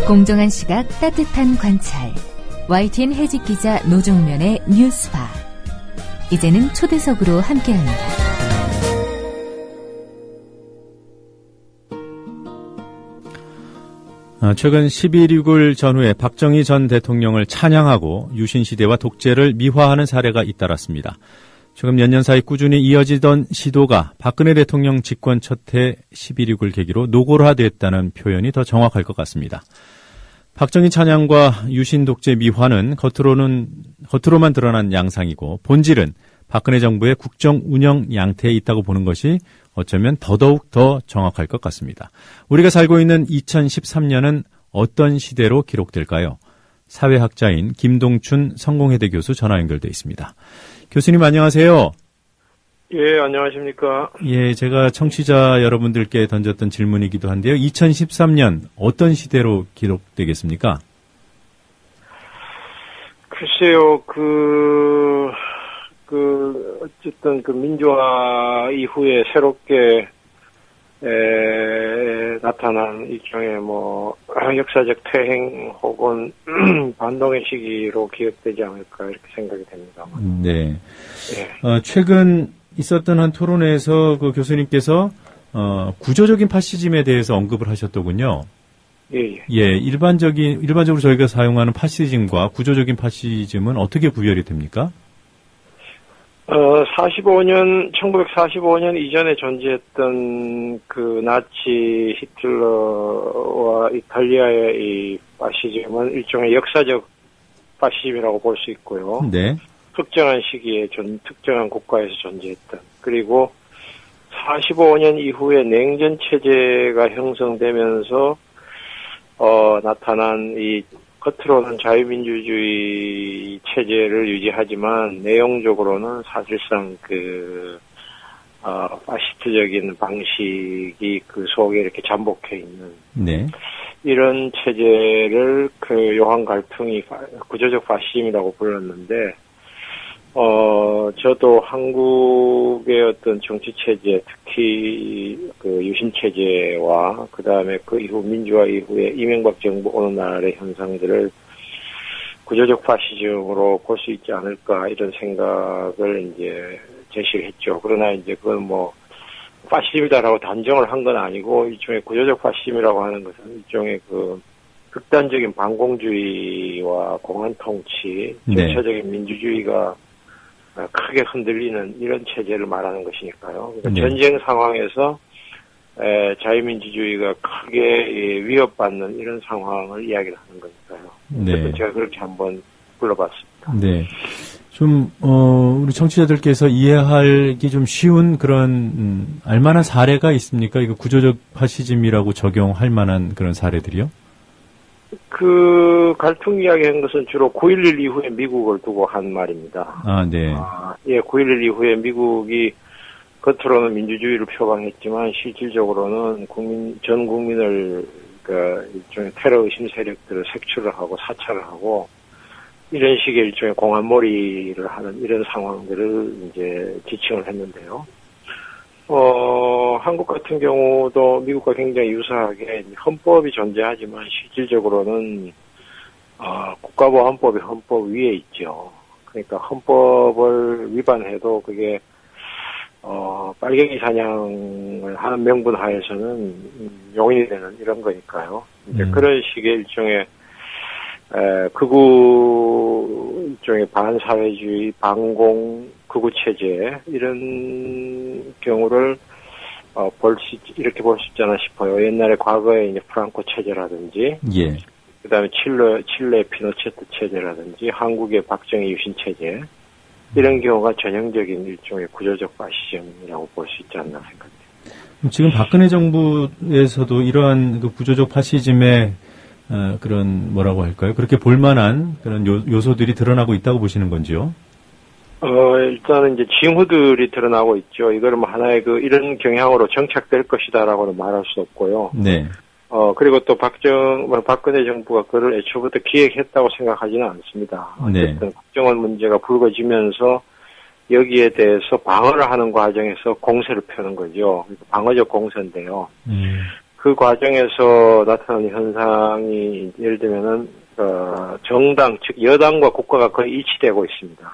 공정한 시각, 따뜻한 관찰. YTN 해직 기자 노종면의 뉴스바. 이제는 초대석으로 함께합니다. 최근 12.6을 전후에 박정희 전 대통령을 찬양하고 유신시대와 독재를 미화하는 사례가 잇따랐습니다. 최근 몇 년 사이 꾸준히 이어지던 시도가 박근혜 대통령 집권 첫 해 12.6을 계기로 노골화됐다는 표현이 더 정확할 것 같습니다. 박정희 찬양과 유신 독재 미화는 겉으로만 드러난 양상이고 본질은 박근혜 정부의 국정 운영 양태에 있다고 보는 것이 어쩌면 더더욱 더 정확할 것 같습니다. 우리가 살고 있는 2013년은 어떤 시대로 기록될까요? 사회학자인 김동춘 성공회대 교수 전화 연결돼 있습니다. 교수님 안녕하세요. 예, 안녕하십니까. 예, 제가 청취자 여러분들께 던졌던 질문이기도 한데요. 2013년 어떤 시대로 기록되겠습니까? 글쎄요, 어쨌든 민주화 이후에 새롭게 나타난 일종의 역사적 퇴행 혹은 반동의 시기로 기억되지 않을까 이렇게 생각이 됩니다. 네. 예. 최근 있었던 한 토론회에서 그 교수님께서 구조적인 파시즘에 대해서 언급을 하셨더군요. 예. 예, 일반적으로 저희가 사용하는 파시즘과 구조적인 파시즘은 어떻게 구별이 됩니까? 1945년 이전에 존재했던 그 나치 히틀러와 이탈리아의 이 파시즘은 일종의 역사적 파시즘이라고 볼 수 있고요. 네. 특정한 시기에 특정한 국가에서 존재했던. 그리고 45년 이후에 냉전 체제가 형성되면서 나타난 이 겉으로는 자유민주주의 체제를 유지하지만 내용적으로는 사실상 파시스트적인 방식이 그 속에 이렇게 잠복해 있는. 네. 이런 체제를 요한 갈퉁이 구조적 파시즘이라고 불렀는데, 저도 한국의 어떤 정치 체제, 특히 유신 체제와 그 다음에 그 이후 민주화 이후에 이명박 정부 오는 날의 현상들을 구조적 파시즘으로 볼 수 있지 않을까 이런 생각을 이제 제시를 했죠. 그러나 이제 그건 파시즘이다라고 단정을 한 건 아니고 일종의 구조적 파시즘이라고 하는 것은 일종의 극단적인 반공주의와 공안 통치, 전체적인 민주주의가 크게 흔들리는 이런 체제를 말하는 것이니까요. 그러니까 네. 전쟁 상황에서 자유민주주의가 크게 위협받는 이런 상황을 이야기를 하는 거니까요. 네. 제가 그렇게 한번 불러봤습니다. 네. 좀 우리 청취자들께서 이해하기 좀 쉬운 그런 알만한 사례가 있습니까? 이거 구조적 파시즘이라고 적용할 만한 그런 사례들이요? 갈퉁 이야기한 것은 주로 9.11 이후에 미국을 두고 한 말입니다. 아, 네. 예, 9.11 이후에 미국이 겉으로는 민주주의를 표방했지만 실질적으로는 전 국민을 일종의 테러 의심 세력들을 색출을 하고 사찰을 하고 이런 식의 일종의 공안몰이를 하는 이런 상황들을 이제 지칭을 했는데요. 한국 같은 경우도 미국과 굉장히 유사하게 헌법이 존재하지만 실질적으로는 국가보안법이 헌법 위에 있죠. 그러니까 헌법을 위반해도 그게 빨갱이 사냥을 하는 명분 하에서는 용인이 되는 이런 거니까요. 이제 그런 식의 일종의 일종의 반사회주의, 반공, 극우 체제 이런 경우를 이렇게 볼 수 있잖아 싶어요. 옛날에 과거에 이제 프랑코 체제라든지, 예. 그다음에 칠레 피노체트 체제라든지, 한국의 박정희 유신 체제 이런 경우가 전형적인 일종의 구조적 파시즘이라고 볼 수 있지 않나 생각합니다. 지금 박근혜 정부에서도 이러한 구조적 파시즘의 그런 뭐라고 할까요? 그렇게 볼만한 그런 요소들이 드러나고 있다고 보시는 건지요? 일단은 이제 징후들이 드러나고 있죠. 이거는 하나의 이런 경향으로 정착될 것이다라고는 말할 수 없고요. 네. 그리고 또 박근혜 정부가 그를 애초부터 기획했다고 생각하지는 않습니다. 어쨌든 네. 국정원 문제가 불거지면서 여기에 대해서 방어를 하는 과정에서 공세를 펴는 거죠. 방어적 공세인데요. 그 과정에서 나타나는 현상이 예를 들면은 정당 즉 여당과 국가가 거의 일치되고 있습니다.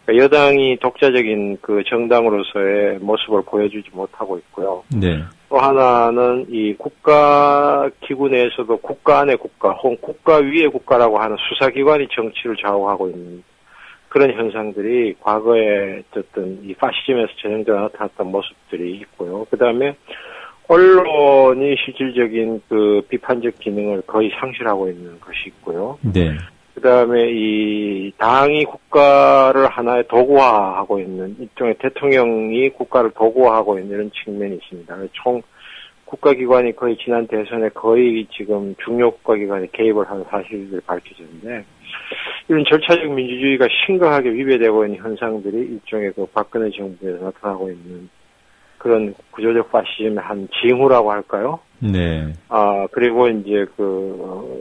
그러니까 여당이 독자적인 그 정당으로서의 모습을 보여주지 못하고 있고요. 네. 또 하나는 이 국가 기구 내에서도 국가 안의 국가 혹은 국가 위의 국가라고 하는 수사기관이 정치를 좌우하고 있는 그런 현상들이 과거에 어떤 이 파시즘에서 전형적으로 나타났던 모습들이 있고요. 그 다음에 언론이 실질적인 그 비판적 기능을 거의 상실하고 있는 것이 있고요. 네. 그 다음에 이 당이 국가를 하나의 도구화하고 있는 일종의 대통령이 국가를 도구화하고 있는 이런 측면이 있습니다. 총 국가기관이 거의 지난 대선에 거의 지금 중요 국가기관이 개입을 한 사실들이 밝혀졌는데 이런 절차적 민주주의가 심각하게 위배되고 있는 현상들이 일종의 그 박근혜 정부에서 나타나고 있는 그런 구조적 파시즘의 한 징후라고 할까요? 네. 그리고 이제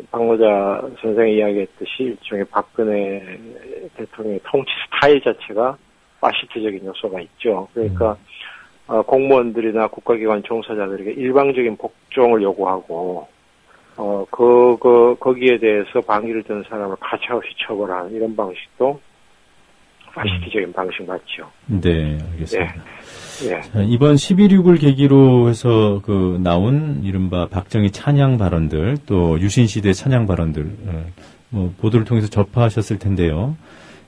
박노자 선생이 이야기했듯이 일종의 박근혜 대통령의 통치 스타일 자체가 파시스트적인 요소가 있죠. 그러니까, 공무원들이나 국가기관 종사자들에게 일방적인 복종을 요구하고, 거기에 대해서 방위를 든 사람을 가차없이 처벌하는 이런 방식도 파시스트적인 방식 맞죠. 네, 알겠습니다. 네. 자, 이번 11.6을 계기로 해서 나온 이른바 박정희 찬양 발언들, 또 유신시대 찬양 발언들, 보도를 통해서 접하셨을 텐데요.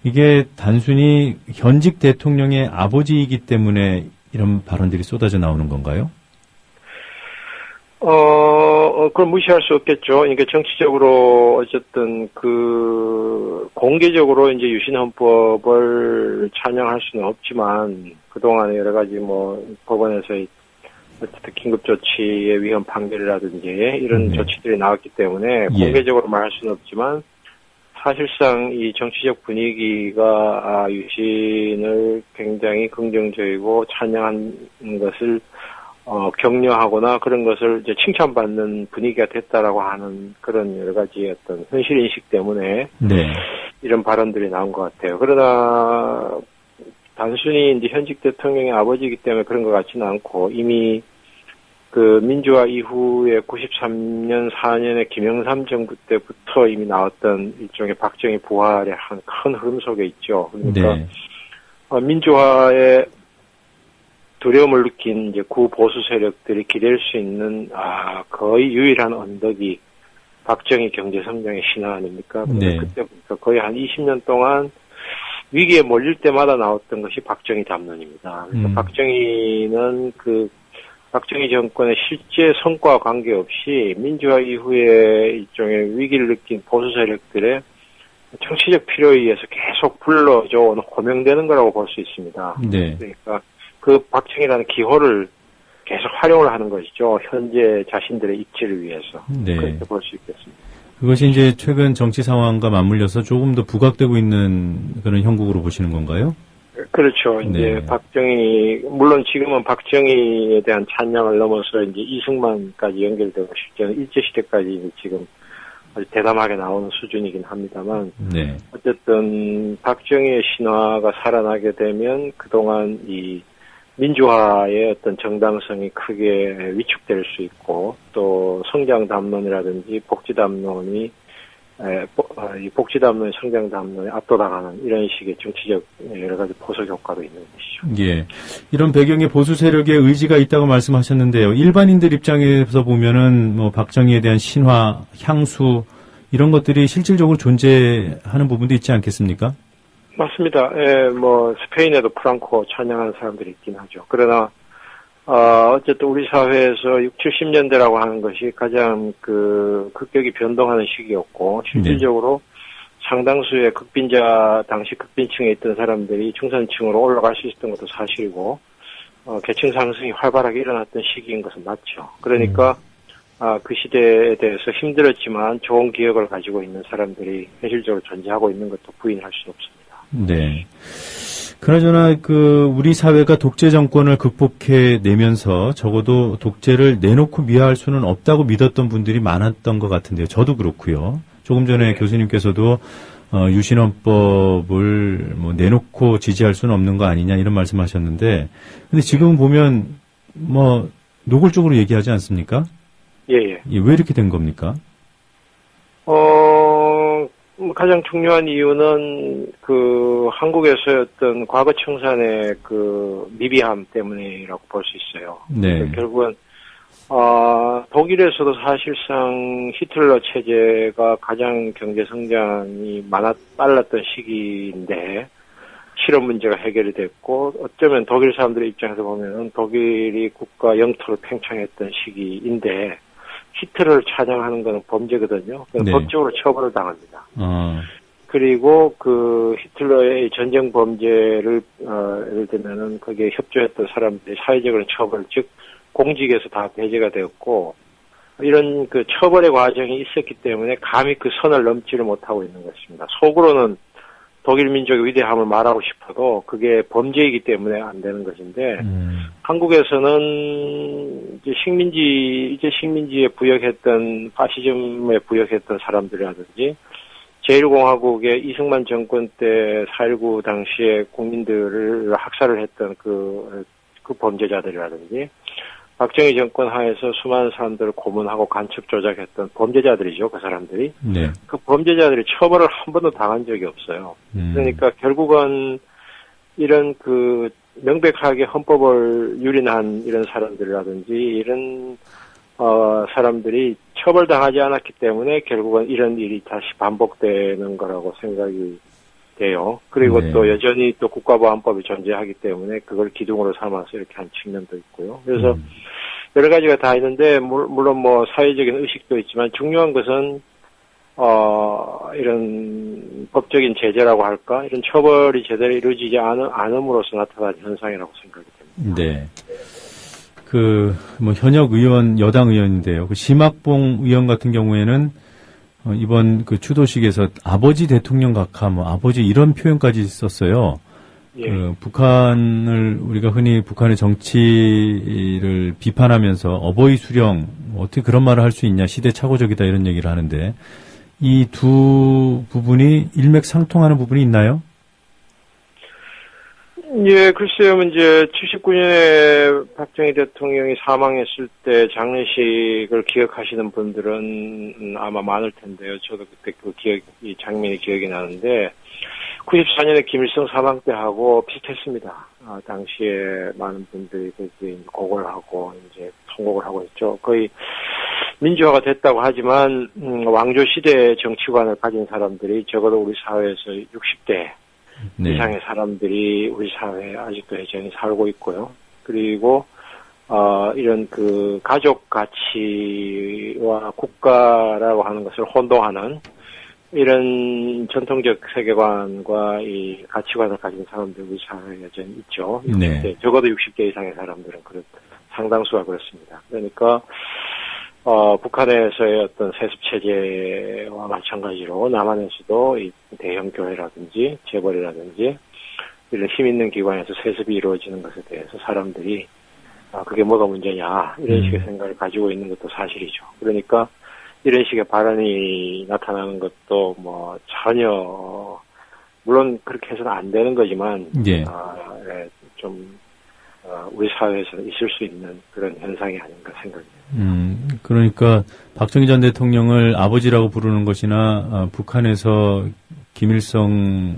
이게 단순히 현직 대통령의 아버지이기 때문에 이런 발언들이 쏟아져 나오는 건가요? 그걸 무시할 수 없겠죠. 그러니까 정치적으로 어쨌든 공개적으로 이제 유신헌법을 찬양할 수는 없지만 그동안에 여러 가지 법원에서의 어쨌든 긴급조치의 위헌 판결이라든지 이런 조치들이 나왔기 때문에 공개적으로 말할 수는 없지만 사실상 이 정치적 분위기가 유신을 굉장히 긍정적이고 찬양한 것을 격려하거나 그런 것을 이제 칭찬받는 분위기가 됐다라고 하는 그런 여러 가지 어떤 현실 인식 때문에 네. 이런 발언들이 나온 것 같아요. 그러나 단순히 이제 현직 대통령의 아버지이기 때문에 그런 것 같지는 않고 이미 민주화 이후에 93년 4년에 김영삼 정부 때부터 이미 나왔던 일종의 박정희 부활의 한 큰 흐름 속에 있죠. 그러니까 네. 민주화에 두려움을 느낀 이제 구보수 세력들이 기댈 수 있는 거의 유일한 언덕이 박정희 경제성장의 신화 아닙니까? 네. 그때부터 거의 한 20년 동안 위기에 몰릴 때마다 나왔던 것이 박정희 담론입니다. 그래서 박정희는 박정희 정권의 실제 성과와 관계없이 민주화 이후에 일종의 위기를 느낀 보수 세력들의 정치적 필요에 의해서 계속 불러줘 호명되는 거라고 볼 수 있습니다. 네. 그러니까 박정희라는 기호를 계속 활용을 하는 것이죠. 현재 자신들의 입지를 위해서. 네. 그렇게 볼 수 있겠습니다. 그것이 이제 최근 정치 상황과 맞물려서 조금 더 부각되고 있는 그런 형국으로 보시는 건가요? 그렇죠. 이제 박정희, 물론 지금은 박정희에 대한 찬양을 넘어서 이제 이승만까지 연결되고 실제는 일제시대까지 지금 아주 대담하게 나오는 수준이긴 합니다만. 네. 어쨌든 박정희의 신화가 살아나게 되면 그동안 이 민주화의 어떤 정당성이 크게 위축될 수 있고 또 성장 담론이라든지 복지 담론의 성장 담론에 압도당하는 이런 식의 정치적 여러 가지 포석 효과도 있는 것이죠. 예. 이런 배경에 보수 세력의 의지가 있다고 말씀하셨는데요. 일반인들 입장에서 보면은 박정희에 대한 신화, 향수 이런 것들이 실질적으로 존재하는 부분도 있지 않겠습니까? 맞습니다. 예, 스페인에도 프랑코 찬양하는 사람들이 있긴 하죠. 그러나, 어쨌든 우리 사회에서 60, 70년대라고 하는 것이 가장 급격히 변동하는 시기였고, 실질적으로 상당수의 당시 극빈층에 있던 사람들이 중산층으로 올라갈 수 있었던 것도 사실이고, 계층 상승이 활발하게 일어났던 시기인 것은 맞죠. 그러니까, 그 시대에 대해서 힘들었지만 좋은 기억을 가지고 있는 사람들이 현실적으로 존재하고 있는 것도 부인할 수 없습니다. 네. 그나저나 우리 사회가 독재 정권을 극복해내면서 적어도 독재를 내놓고 미화할 수는 없다고 믿었던 분들이 많았던 것 같은데요. 저도 그렇고요. 조금 전에 교수님께서도 유신헌법을 내놓고 지지할 수는 없는 거 아니냐 이런 말씀하셨는데, 근데 지금 보면 노골적으로 얘기하지 않습니까? 예, 예. 왜 이렇게 된 겁니까? 가장 중요한 이유는 한국에서의 어떤 과거 청산의 미비함 때문이라고 볼 수 있어요. 네. 결국은 독일에서도 사실상 히틀러 체제가 가장 경제 성장이 빨랐던 시기인데 실업 문제가 해결이 됐고 어쩌면 독일 사람들의 입장에서 보면은 독일이 국가 영토를 팽창했던 시기인데 히틀러를 찬양하는 것은 범죄거든요. 네. 법적으로 처벌을 당합니다. 그리고 히틀러의 전쟁 범죄를 예를 들면은 거기에 협조했던 사람들이 사회적으로 처벌, 즉 공직에서 다 배제가 되었고 이런 처벌의 과정이 있었기 때문에 감히 그 선을 넘지를 못하고 있는 것입니다. 속으로는 독일 민족의 위대함을 말하고 싶어도 그게 범죄이기 때문에 안 되는 것인데 한국에서는 이제 식민지에 부역했던 파시즘에 부역했던 사람들이라든지 제1공화국의 이승만 정권 때 4.19 당시에 국민들을 학살을 했던 그 범죄자들이라든지 박정희 정권 하에서 수많은 사람들을 고문하고 간첩 조작했던 범죄자들이죠, 그 사람들이. 네. 그 범죄자들이 처벌을 한 번도 당한 적이 없어요. 그러니까 결국은 이런 명백하게 헌법을 유린한 이런 사람들이라든지 이런 사람들이 처벌당하지 않았기 때문에 결국은 이런 일이 다시 반복되는 거라고 생각이 돼요. 그리고 네. 또 여전히 또 국가보안법이 존재하기 때문에 그걸 기둥으로 삼아서 이렇게 한 측면도 있고요. 그래서 여러 가지가 다 있는데 물론 뭐 사회적인 의식도 있지만 중요한 것은 이런 법적인 제재라고 할까 이런 처벌이 제대로 이루어지지 않음으로써 나타난 현상이라고 생각이 됩니다. 네. 현역 의원, 여당 의원인데요. 심학봉 의원 같은 경우에는 이번 추도식에서 아버지 대통령 각하, 아버지 이런 표현까지 썼어요. 예. 북한을, 우리가 흔히 북한의 정치를 비판하면서 어버이 수령, 어떻게 그런 말을 할 수 있냐, 시대착오적이다 이런 얘기를 하는데, 이 두 부분이 일맥상통하는 부분이 있나요? 예, 글쎄요, 이제 79년에 박정희 대통령이 사망했을 때 장례식을 기억하시는 분들은 아마 많을 텐데요. 저도 그때 이 장면이 기억이 나는데, 94년에 김일성 사망 때 하고 비슷했습니다. 당시에 많은 분들이 거기에 이제 곡을 하고, 이제 통곡을 하고 있죠. 거의 민주화가 됐다고 하지만, 왕조 시대 정치관을 가진 사람들이 적어도 우리 사회에서 60대, 네. 이상의 사람들이 우리 사회에 아직도 여전히 살고 있고요. 그리고 이런 가족 가치와 국가라고 하는 것을 혼동하는 이런 전통적 세계관과 이 가치관을 가진 사람들 우리 사회에 여전히 있죠. 60대, 네. 적어도 60대 이상의 사람들은 상당수가 그렇습니다. 그러니까 북한에서의 어떤 세습 체제와 마찬가지로 남한에서도 이 대형 교회라든지 재벌이라든지 이런 힘 있는 기관에서 세습이 이루어지는 것에 대해서 사람들이 그게 뭐가 문제냐 이런 식의 생각을 가지고 있는 것도 사실이죠. 그러니까 이런 식의 발언이 나타나는 것도 뭐 전혀 물론 그렇게 해서는 안 되는 거지만 예. 좀 우리 사회에서는 있을 수 있는 그런 현상이 아닌가 생각합니다. 그러니까 박정희 전 대통령을 아버지라고 부르는 것이나 북한에서 김일성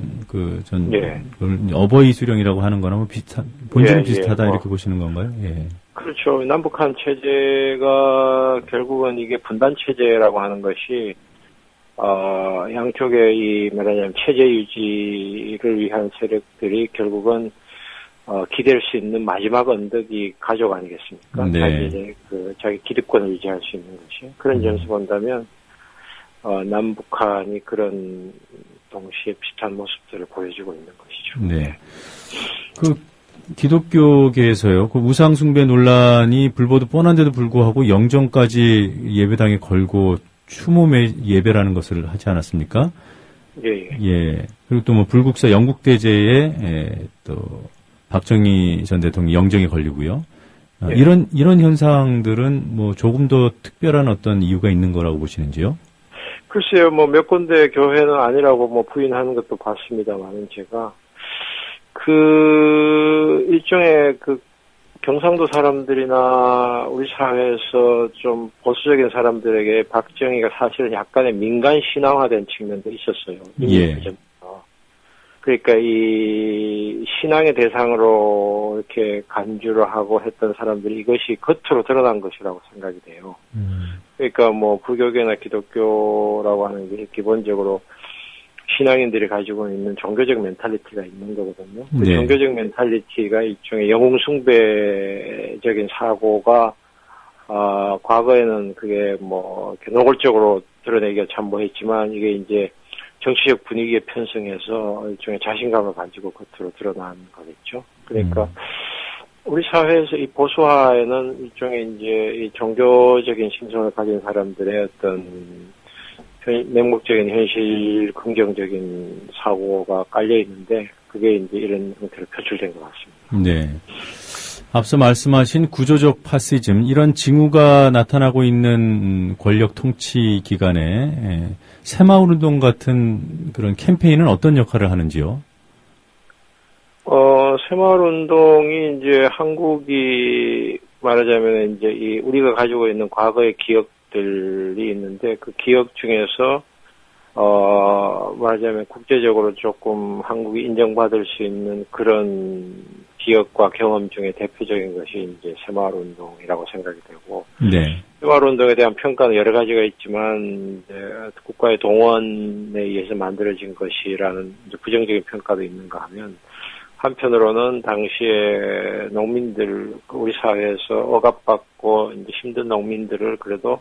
예. 어버이 수령이라고 하는 거나 본질은 예, 비슷하다 예, 이렇게 보시는 건가요? 예. 그렇죠. 남북한 체제가 결국은 이게 분단 체제라고 하는 것이 양쪽의 말하자면 체제 유지를 위한 세력들이 결국은 기댈 수 있는 마지막 언덕이 가족 아니겠습니까? 네. 자기 기득권을 유지할 수 있는 것이. 그런 점에서 본다면, 남북한이 그런 동시에 비슷한 모습들을 보여주고 있는 것이죠. 네. 기독교계에서요, 우상숭배 논란이 불보듯 뻔한데도 불구하고 영정까지 예배당에 걸고 추모 예배라는 것을 하지 않았습니까? 예. 예. 그리고 또 불국사 영국대제에 또 박정희 전 대통령 영정에 걸리고요. 예. 이런 현상들은 조금 더 특별한 어떤 이유가 있는 거라고 보시는지요? 글쎄요, 몇 군데 교회는 아니라고 부인하는 것도 봤습니다만은 제가 일종의 경상도 사람들이나 우리 사회에서 좀 보수적인 사람들에게 박정희가 사실은 약간의 민간 신앙화된 측면도 있었어요. 예. 그러니까 이 신앙의 대상으로 이렇게 간주를 하고 했던 사람들이 이것이 겉으로 드러난 것이라고 생각이 돼요. 그러니까 뭐 불교계나 기독교라고 하는 게 기본적으로 신앙인들이 가지고 있는 종교적 멘탈리티가 있는 거거든요. 그 네. 종교적 멘탈리티가 일종의 영웅숭배적인 사고가 과거에는 그게 뭐 노골적으로 드러내기가 참 뭐했지만 이게 이제 정치적 분위기에 편승해서 일종의 자신감을 가지고 겉으로 드러난 거겠죠. 그러니까 우리 사회에서 이 보수화에는 일종의 이제 이 종교적인 심성을 가진 사람들의 어떤 맹목적인 현실 긍정적인 사고가 깔려 있는데 그게 이제 이런 형태로 표출된 것 같습니다. 네. 앞서 말씀하신 구조적 파시즘 이런 징후가 나타나고 있는 권력 통치 기간에 새마을운동 같은 그런 캠페인은 어떤 역할을 하는지요? 새마을운동이 이제 한국이 말하자면 이제 이 우리가 가지고 있는 과거의 기억들이 있는데 그 기억 중에서 말하자면 국제적으로 조금 한국이 인정받을 수 있는 그런 기억과 경험 중에 대표적인 것이 이제 새마을운동이라고 생각이 되고, 네. 새마을운동에 대한 평가는 여러 가지가 있지만 이제 국가의 동원에 의해서 만들어진 것이라는 이제 부정적인 평가도 있는가 하면 한편으로는 당시에 농민들 우리 사회에서 억압받고 이제 힘든 농민들을 그래도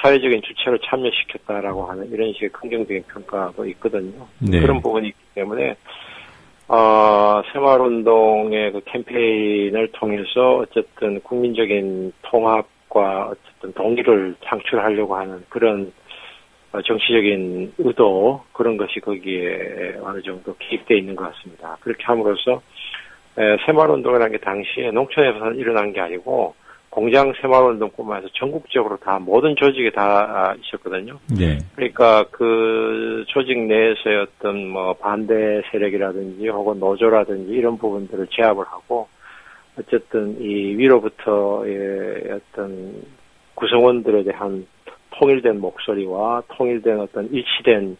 사회적인 주체로 참여시켰다라고 하는 이런 식의 긍정적인 평가도 있거든요. 네. 그런 부분이 있기 때문에 새마을운동의 그 캠페인을 통해서 어쨌든 국민적인 통합과 어쨌든 동의를 창출하려고 하는 그런 정치적인 의도 그런 것이 거기에 어느 정도 기입되어 있는 것 같습니다. 그렇게 함으로써 새마을운동이라는 게 당시에 농촌에서는 일어난 게 아니고 공장 새마을운동뿐만 아니라 전국적으로 다 모든 조직에 다 있었거든요. 네. 그러니까 그 조직 내에서의 어떤 뭐 반대 세력이라든지 혹은 노조라든지 이런 부분들을 제압을 하고 어쨌든 이 위로부터의 어떤 구성원들에 대한 통일된 목소리와 통일된 어떤 일치된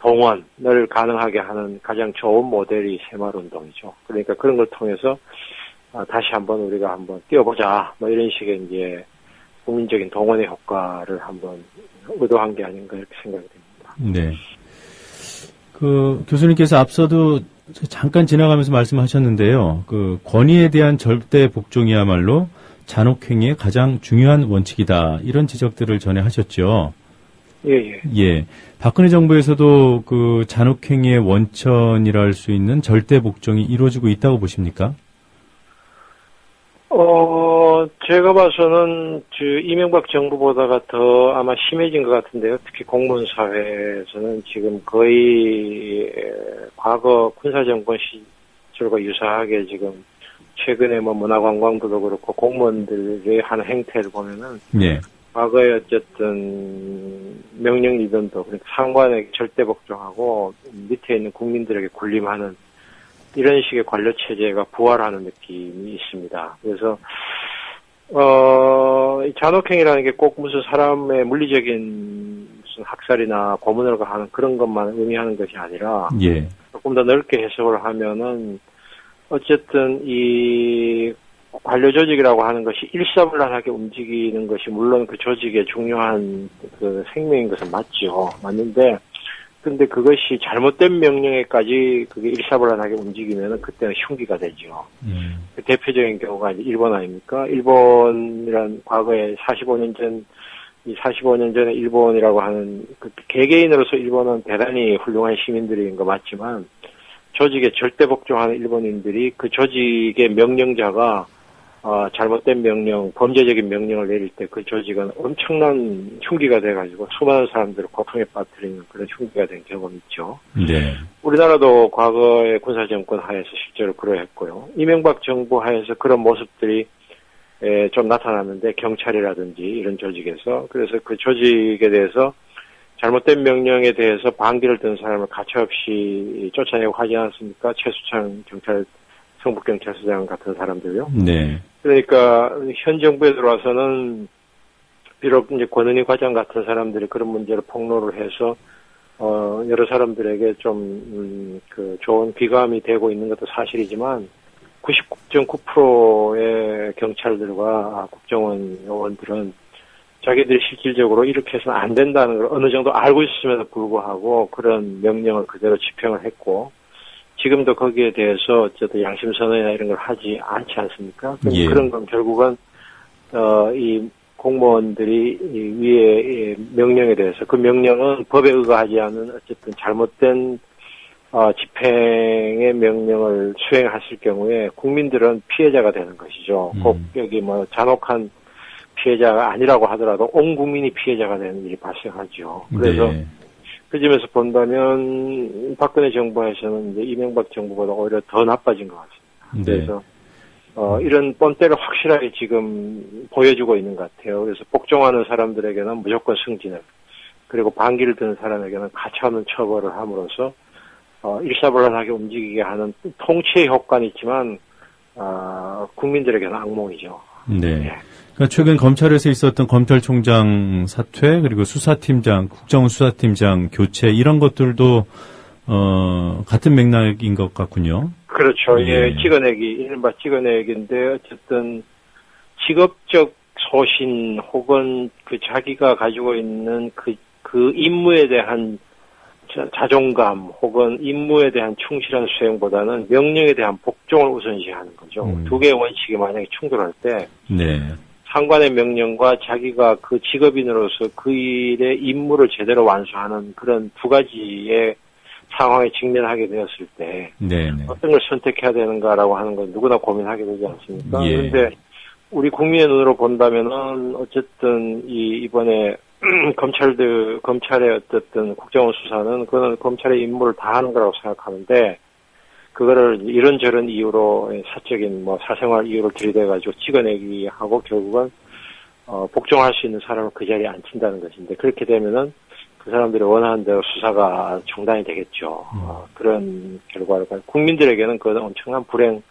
동원을 가능하게 하는 가장 좋은 모델이 새마을운동이죠. 그러니까 그런 걸 통해서 다시 한번 우리가 한번 뛰어보자. 뭐 이런 식의 이제 국민적인 동원의 효과를 한번 의도한 게 아닌가 이렇게 생각이 됩니다. 네. 그 교수님께서 앞서도 잠깐 지나가면서 말씀하셨는데요. 그 권위에 대한 절대 복종이야말로 잔혹행위의 가장 중요한 원칙이다. 이런 지적들을 전에 하셨죠. 예. 예. 박근혜 정부에서도 그 잔혹행위의 원천이라 할 수 있는 절대 복종이 이루어지고 있다고 보십니까? 제가 봐서는 이명박 정부보다가 더 아마 심해진 것 같은데요. 특히 공무원 사회에서는 지금 거의 과거 군사정권 시절과 유사하게 지금 최근에 뭐 문화관광부도 그렇고 공무원들의 하는 행태를 보면은 네. 과거에 어쨌든 명령 리더도 그러니까 상관에게 절대 복종하고 밑에 있는 국민들에게 군림하는 이런 식의 관료 체제가 부활하는 느낌이 있습니다. 그래서 이 잔혹행위라는 게 꼭 무슨 사람의 물리적인 무슨 학살이나 고문을 가하는 그런 것만 의미하는 것이 아니라 예. 조금 더 넓게 해석을 하면은 어쨌든 이 관료 조직이라고 하는 것이 일사불란하게 움직이는 것이 물론 그 조직의 중요한 그 생명인 것은 맞죠. 맞는데 근데 그것이 잘못된 명령에까지 그게 일사불란하게 움직이면은 그때는 흉기가 되죠. 그 대표적인 경우가 이제 일본 아닙니까? 일본이란 과거에 45년 전, 이 45년 전에 일본이라고 하는 그 개개인으로서 일본은 대단히 훌륭한 시민들인 거 맞지만 조직에 절대 복종하는 일본인들이 그 조직의 명령자가 잘못된 명령, 범죄적인 명령을 내릴 때 그 조직은 엄청난 흉기가 돼가지고 수많은 사람들을 고통에 빠뜨리는 그런 흉기가 된 경험이 있죠. 네. 우리나라도 과거의 군사정권 하에서 실제로 그러했고요. 이명박 정부 하에서 그런 모습들이 좀 나타났는데 경찰이라든지 이런 조직에서 그래서 그 조직에 대해서 잘못된 명령에 대해서 반기를 든 사람을 가차없이 쫓아내고 하지 않았습니까? 최수창 성북경찰서장 같은 사람들요. 네. 그러니까 현 정부에 들어와서는 비록 이제 권은희 과장 같은 사람들이 그런 문제를 폭로를 해서 여러 사람들에게 좀 좋은 귀감이 되고 있는 것도 사실이지만 99.9%의 경찰들과 국정원 요원들은 자기들이 실질적으로 이렇게 해서는 안 된다는 걸 어느 정도 알고 있음에도 불구하고 그런 명령을 그대로 집행을 했고 지금도 거기에 대해서 어쨌든 양심선언이나 이런 걸 하지 않지 않습니까? 예. 그런 건 결국은 이 공무원들이 위에 명령에 대해서 그 명령은 법에 의거하지 않은 어쨌든 잘못된 집행의 명령을 수행했을 경우에 국민들은 피해자가 되는 것이죠. 꼭 여기 뭐 잔혹한 피해자가 아니라고 하더라도 온 국민이 피해자가 되는 일이 발생하죠. 그래서 네. 그 점에서 본다면 박근혜 정부에서는 이제 이명박 정부보다 오히려 더 나빠진 것 같습니다. 네. 그래서 이런 뻔때를 확실하게 지금 보여주고 있는 것 같아요. 그래서 복종하는 사람들에게는 무조건 승진을, 그리고 반기를 드는 사람에게는 가차없는 처벌을 함으로써 일사불란하게 움직이게 하는 통치의 효과는 있지만 국민들에게는 악몽이죠. 네. 네. 그러니까 최근 검찰에서 있었던 검찰총장 사퇴, 그리고 수사팀장, 국정원 수사팀장 교체 이런 것들도 같은 맥락인 것 같군요. 그렇죠. 예. 예, 찍어내기, 이른바 찍어내기인데, 어쨌든, 직업적 소신 혹은 그 자기가 가지고 있는 그 임무에 대한 자존감 혹은 임무에 대한 충실한 수행보다는 명령에 대한 복종을 우선시하는 거죠. 두 개의 원칙이 만약에 충돌할 때, 네. 상관의 명령과 자기가 그 직업인으로서 그 일의 임무를 제대로 완수하는 그런 두 가지의 상황에 직면하게 되었을 때 네네. 어떤 걸 선택해야 되는가라고 하는 건 누구나 고민하게 되지 않습니까? 예. 그런데 우리 국민의 눈으로 본다면은 어쨌든 이번에 검찰의 어쨌든 국정원 수사는 그건 검찰의 임무를 다하는 거라고 생각하는데 그거를 이런저런 이유로 사적인 뭐 사생활 이유를 들이대가지고 찍어내기 하고 결국은 복종할 수 있는 사람을 그 자리에 앉힌다는 것인데 그렇게 되면은 그 사람들이 원하는 대로 수사가 중단이 되겠죠. 그런 결과를 국민들에게는 그건 엄청난 불행이고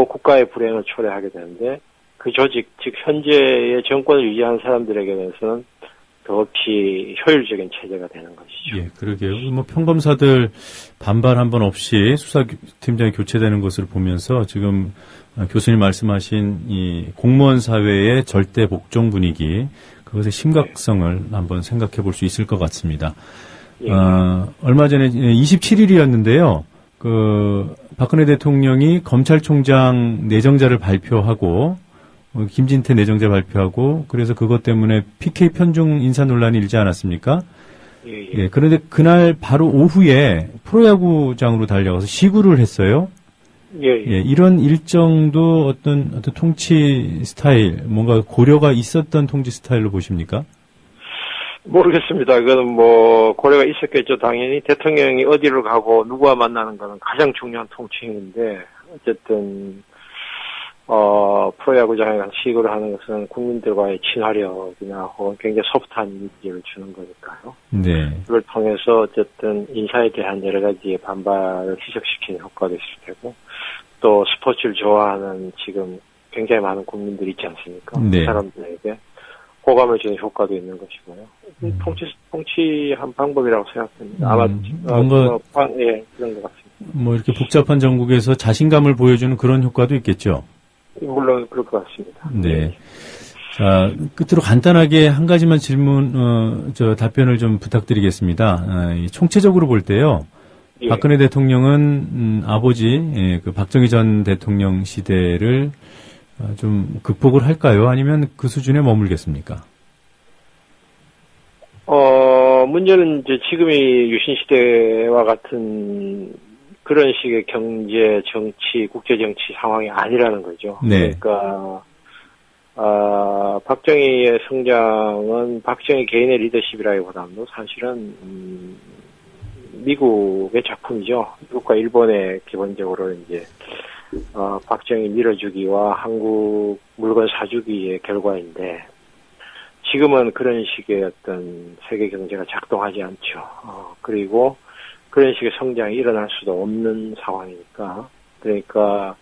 국가의 불행을 초래하게 되는데 그 조직 즉 현재의 정권을 유지하는 사람들에게 대해서는 더없이 효율적인 체제가 되는 것이죠. 예, 그러게요. 뭐 평검사들 반발 한 번 없이 수사팀장이 교체되는 것을 보면서 지금 교수님 말씀하신 이 공무원 사회의 절대 복종 분위기 그것의 심각성을 한번 생각해 볼 수 있을 것 같습니다. 예. 얼마 전에 27일이었는데요. 박근혜 대통령이 검찰총장 내정자를 발표하고 김진태 내정자 발표하고 그래서 그것 때문에 PK 편중 인사 논란이 일지 않았습니까? 예. 예, 그런데 그날 바로 오후에 프로야구장으로 달려가서 시구를 했어요. 예. 예, 이런 일정도 어떤 통치 스타일, 뭔가 고려가 있었던 통치 스타일로 보십니까? 모르겠습니다. 그거는 뭐 고려가 있었겠죠. 당연히 대통령이 어디를 가고 누구와 만나는 거는 가장 중요한 통치인데 어쨌든 프로야구장에 가서 시구를 하는 것은 국민들과의 친화력이나 혹은 굉장히 소프트한 이미지를 주는 거니까요. 네. 그걸 통해서 어쨌든 인사에 대한 여러 가지의 반발을 희석시키는 효과도 있을 테고 또 스포츠를 좋아하는 지금 굉장히 많은 국민들이 있지 않습니까? 네. 그 사람들에게 호감을 주는 효과도 있는 것이고요. 통치한 방법이라고 생각합니다. 아마 뭔가 예, 그런 것 같습니다. 뭐 이렇게 복잡한 전국에서 자신감을 보여주는 그런 효과도 있겠죠. 물론 그럴 것 같습니다. 네. 자, 끝으로 간단하게 한 가지만 답변을 좀 부탁드리겠습니다. 총체적으로 볼 때요. 예. 박근혜 대통령은 아버지, 그 박정희 전 대통령 시대를 좀 극복을 할까요? 아니면 그 수준에 머물겠습니까? 문제는 이제 지금이 유신시대와 같은 그런 식의 경제, 정치, 국제정치 상황이 아니라는 거죠. 네. 그러니까, 박정희의 성장은 박정희 개인의 리더십이라기보다는 사실은, 미국의 작품이죠. 미국과 일본의 기본적으로 이제, 박정희 밀어주기와 한국 물건 사주기의 결과인데, 지금은 그런 식의 어떤 세계 경제가 작동하지 않죠. 그리고 그런 식의 성장이 일어날 수도 없는 상황이니까. 그러니까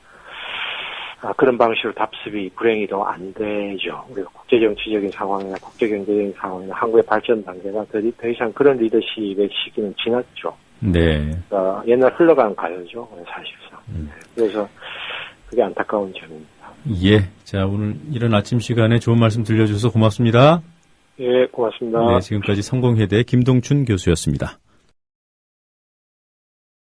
그런 방식으로 답습이 불행히 더 안 되죠. 우리가 국제정치적인 상황이나 국제경제적인 상황이나 한국의 발전 단계가 더 이상 그런 리더십의 시기는 지났죠. 네. 옛날 흘러간 가요죠, 사실상. 그래서 그게 안타까운 점입니다. 예. 자, 오늘 이런 아침 시간에 좋은 말씀 들려주셔서 고맙습니다. 예, 고맙습니다. 네, 지금까지 성공회대 김동춘 교수였습니다.